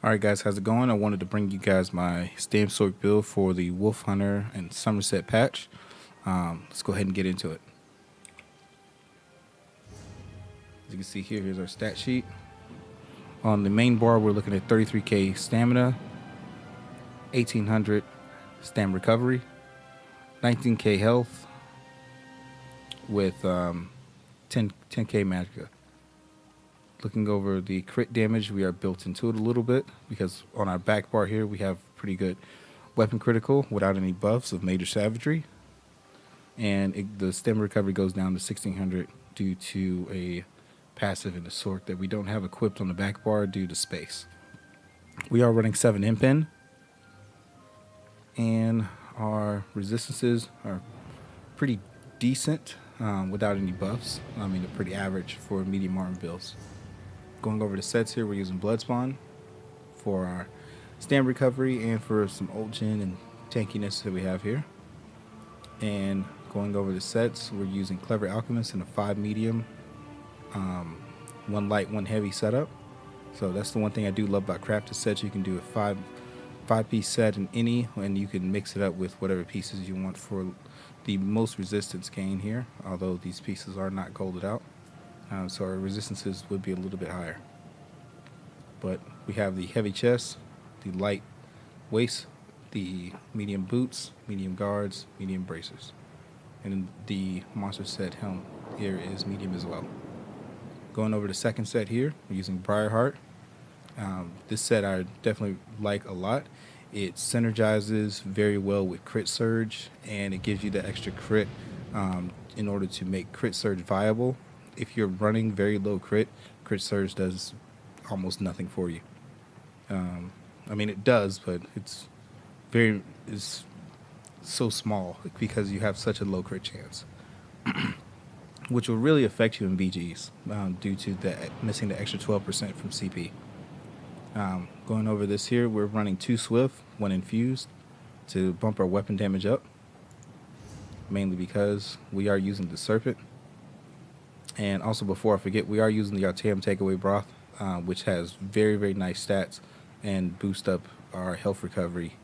Alright guys, how's it going? I wanted to bring you guys my Stam sorc build for the Wolf Hunter and Somerset patch. Let's go ahead and get into it. As you can see here, here's our stat sheet. On the main bar, we're looking at 33k stamina, 1800 stam recovery, 19k health with 10k magicka. Looking over the crit damage, we are built into it a little bit because on our back bar here we have pretty good weapon critical without any buffs of major savagery, and the stem recovery goes down to 1600 due to a passive in the sorc that we don't have equipped on the back bar due to space. We are running 7 impen, and our resistances are pretty decent without any buffs. I mean, they're pretty average for medium arm builds. Going over the sets here, we're using Bloodspawn for our stam recovery and for some ult gen and tankiness that we have here. And going over the sets, we're using Clever Alchemist in a 5 medium, 1 light, 1 heavy setup. So that's the one thing I do love about crafted sets. You can do a 5-piece set in any, and you can mix it up with whatever pieces you want for the most resistance gain here, although these pieces are not golded out. So our resistances would be a little bit higher. But we have the heavy chest, the light waist, the medium boots, medium guards, medium bracers. And the monster set helm here is medium as well. Going over the second set here, we're using Briarheart. This set I definitely like a lot. It synergizes very well with Crit Surge, and it gives you the extra crit in order to make Crit Surge viable. If you're running very low Crit Surge does almost nothing for you. I mean, it does, but it's so small because you have such a low crit chance, which will really affect you in BGs due to missing the extra 12% from CP. Going over this here, we're running 2 Swift, 1 Infused to bump our weapon damage up, mainly because we are using the Serpent. And also, before I forget, we are using the Artaeum Takeaway Broth, which has very, very nice stats and boost up our health recovery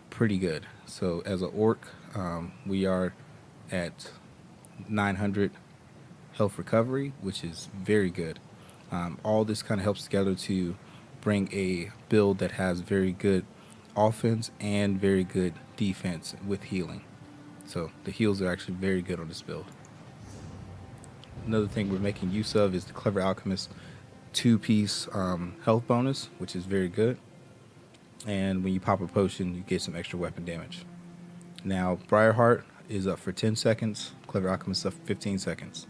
pretty good. So as an orc, we are at 900 health recovery, which is very good. All this kind of helps together to bring a build that has very good offense and very good defense with healing. So the heals are actually very good on this build. Another thing we're making use of is the Clever Alchemist 2-piece health bonus, which is very good. And when you pop a potion, you get some extra weapon damage. Now, Briarheart is up for 10 seconds. Clever Alchemist is up for 15 seconds.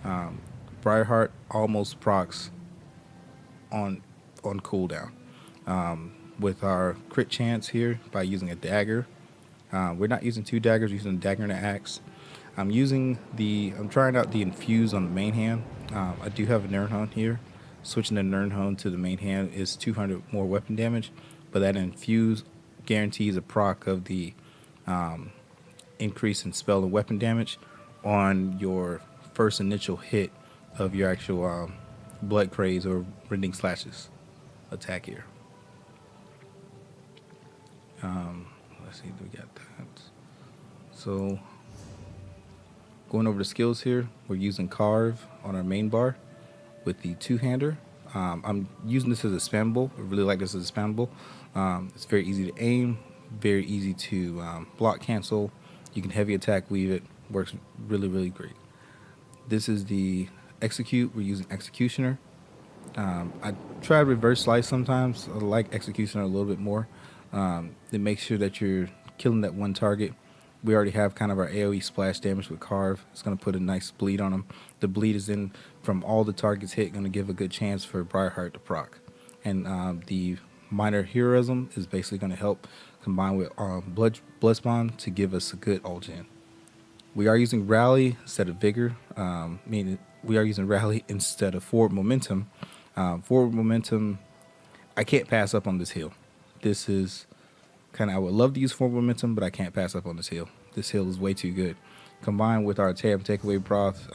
Briarheart almost procs on cooldown. With our crit chance here by using a dagger. We're not using 2 daggers, we're using a dagger and an axe. I'm trying out the infuse on the main hand. I do have a Nirnhund here. Switching the Nirnhund to the main hand is 200 more weapon damage, but that infuse guarantees a proc of the increase in spell and weapon damage on your first initial hit of your actual blood craze or rending slashes attack here. Let's see, we got that. So going over the skills here, we're using Carve on our main bar with the 2-hander. I'm using this as a spammable. I really like this as a spammable. It's very easy to aim, very easy to block cancel. You can heavy attack weave it. Works really, really great. This is the execute. We're using Executioner. I try reverse slice sometimes. I like Executioner a little bit more. It makes sure that you're killing that one target. We already have kind of our AoE splash damage with Carve. It's going to put a nice bleed on them. The bleed is in from all the targets hit, going to give a good chance for Briarheart to proc. And the minor heroism is basically going to help combine with Bloodspawn to give us a good ult gen. We are using Rally instead of Vigor, meaning we are using Rally instead of Forward Momentum. Forward Momentum, I can't pass up on this heal. This is I would love to use Forward Momentum, but I can't pass up on this heal. This heal is way too good. Combined with our Artaeum Takeaway Broth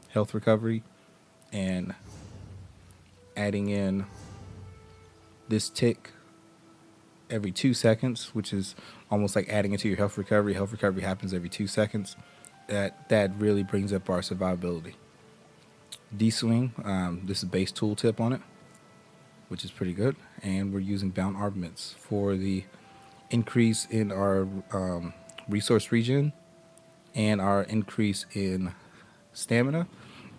health recovery, and adding in this tick every 2 seconds, which is almost like adding it to your health recovery. Health recovery happens every 2 seconds. That really brings up our survivability. D-swing, this is base tooltip on it, which is pretty good. And we're using bound armaments for the increase in our resource regen, and our increase in stamina,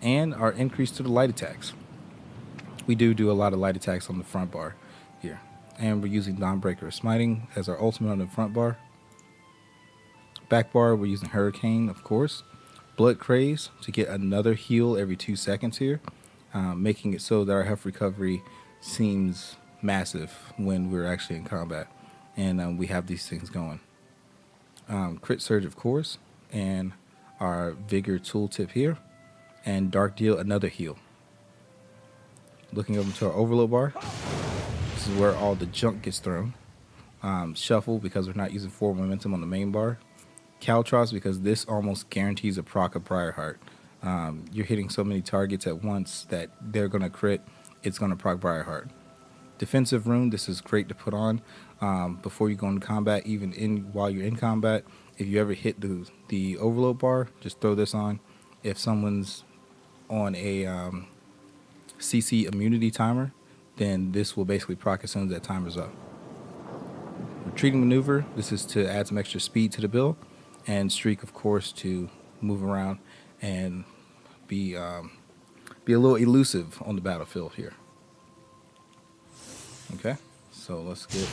and our increase to the light attacks. We do a lot of light attacks on the front bar here. And we're using Dawnbreaker Smiting as our ultimate on the front bar. Back bar, we're using Hurricane, of course. Blood Craze to get another heal every 2 seconds here, making it so that our health recovery seems massive when we're actually in combat. And we have these things going. Crit Surge, of course, and our Vigor tooltip here. And Dark Deal, another heal. Looking over to our Overload bar, this is where all the junk gets thrown. Shuffle, because we're not using forward momentum on the main bar. Caltross, because this almost guarantees a proc of Briarheart. You're hitting so many targets at once that they're going to crit. It's going to proc Briarheart. Defensive Rune, this is great to put on before you go into combat, even while you're in combat. If you ever hit the Overload bar, just throw this on. If someone's on a CC immunity timer, then this will basically proc as soon as that timer's up. Retreating Maneuver, this is to add some extra speed to the build. And Streak, of course, to move around and be a little elusive on the battlefield here. Okay, so let's get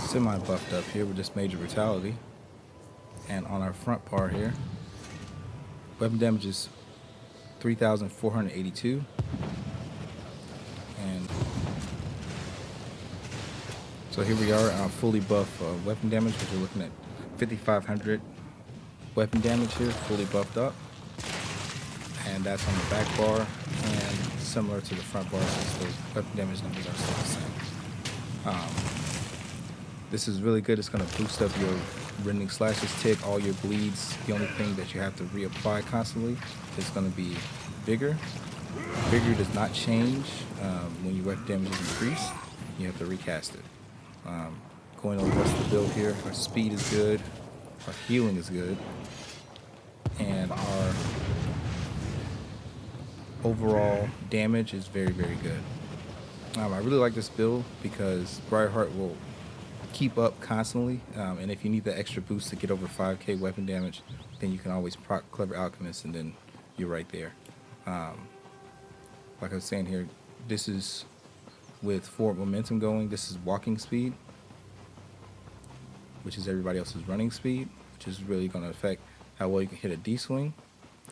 semi-buffed up here with this Major Brutality. And on our front bar here, weapon damage is 3,482. And so here we are on fully buff weapon damage, which we're looking at 5,500 weapon damage here, fully buffed up. And that's on the back bar, and similar to the front bar, since those weapon damage numbers are still the same. This is really good. It's going to boost up your rending slashes, tick, all your bleeds. The only thing that you have to reapply constantly is going to be Vigor. Vigor does not change when your weapon damage is increased. You have to recast it. Going over the rest of the build here, our speed is good, our healing is good, and our overall damage is very, very good. I really like this build because Briarheart will keep up constantly, and if you need the extra boost to get over 5k weapon damage, then you can always proc Clever Alchemist, and then you're right there. Like I was saying here, this is with forward momentum going. This is walking speed, which is everybody else's running speed, which is really going to affect how well you can hit a D-swing.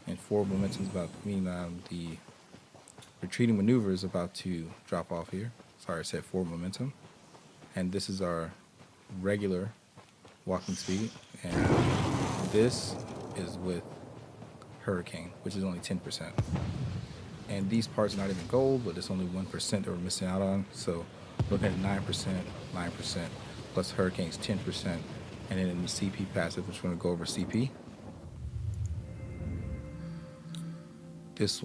And forward momentum is about, the retreating maneuver is about to drop off here. Sorry, I said forward momentum. And this is our regular walking speed. And this is with Hurricane, which is only 10%. And these parts are not even gold, but it's only 1% that we're missing out on. So looking at 9%, plus Hurricane's 10%. And then in the CP passive, which we're going to go over CP. This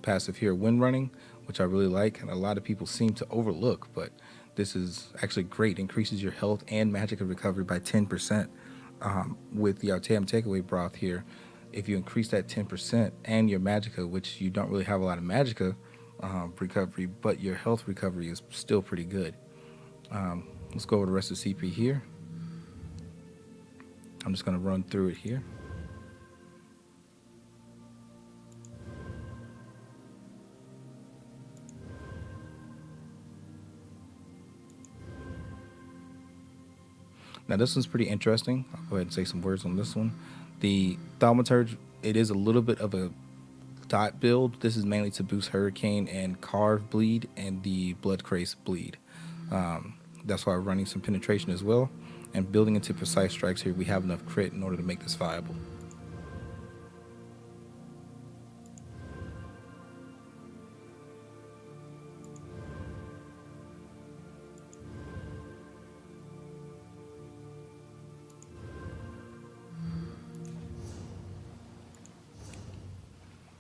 passive here, Wind Running, which I really like, and a lot of people seem to overlook, but this is actually great. Increases your health and magicka recovery by 10%. With the Artaeum Takeaway Broth here, if you increase that 10% and your magicka, which you don't really have a lot of magicka recovery, but your health recovery is still pretty good. Let's go over the rest of CP here. I'm just going to run through it here. Now this one's pretty interesting. I'll go ahead and say some words on this one. The Thaumaturge, it is a little bit of a dot build. This is mainly to boost Hurricane and Carve bleed and the Blood Craze bleed. That's why we're running some penetration as well. And building into precise strikes here, we have enough crit in order to make this viable.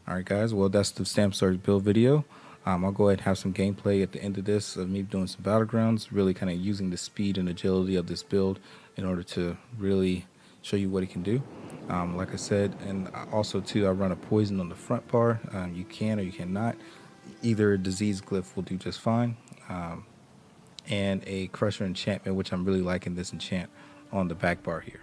Alright guys, well that's the Stam sorc build video. I'll go ahead and have some gameplay at the end of this of me doing some Battlegrounds, really kind of using the speed and agility of this build in order to really show you what it can do. Like I said, and also too, I run a poison on the front bar. You can or you cannot. Either a disease glyph will do just fine, and a crusher enchantment, which I'm really liking this enchant on the back bar here.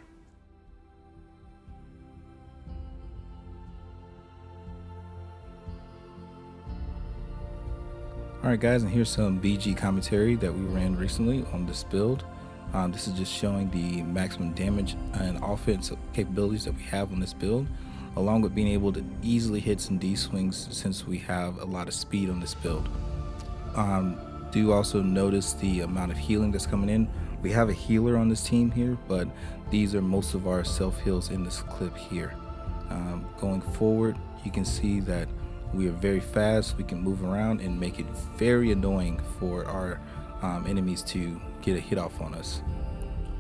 Alright guys, and here's some BG commentary that we ran recently on this build. This is just showing the maximum damage and offense capabilities that we have on this build, along with being able to easily hit some D swings since we have a lot of speed on this build. Do also notice the amount of healing that's coming in. We have a healer on this team here, but these are most of our self heals in this clip here. Going forward, you can see that we are very fast. We can move around and make it very annoying for our enemies to get a hit off on us.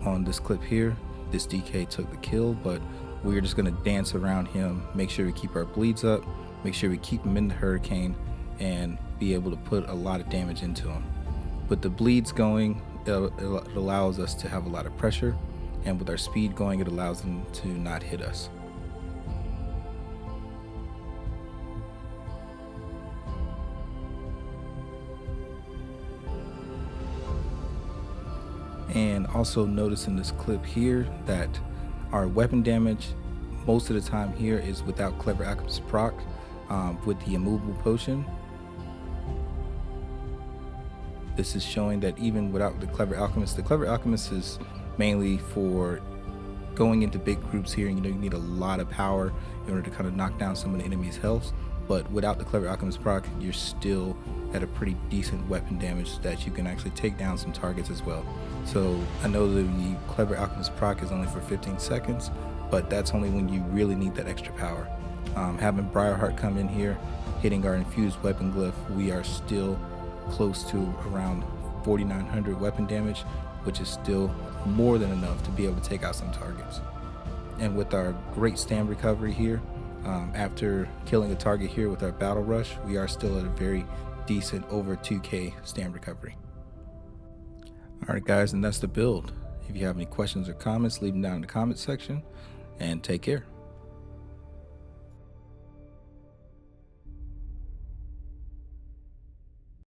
On this clip here, this DK took the kill, but we're just going to dance around him, make sure we keep our bleeds up, make sure we keep him in the hurricane, and be able to put a lot of damage into him. With the bleeds going, it allows us to have a lot of pressure, and with our speed going, it allows them to not hit us. And also notice in this clip here that our weapon damage most of the time here is without Clever Alchemist proc with the immovable potion. This is showing that even without the Clever Alchemist is mainly for going into big groups here. You know, you need a lot of power in order to kind of knock down some of the enemy's health. But without the Clever Alchemist proc, you're still at a pretty decent weapon damage that you can actually take down some targets as well. So I know that the Clever Alchemist proc is only for 15 seconds, but that's only when you really need that extra power. Having Briarheart come in here, hitting our infused weapon glyph, we are still close to around 4,900 weapon damage, which is still more than enough to be able to take out some targets. And with our great Stam recovery here, after killing a target here with our battle rush, we are still at a very decent over 2k Stam recovery. Alright guys, and that's the build. If you have any questions or comments, leave them down in the comment section, and take care.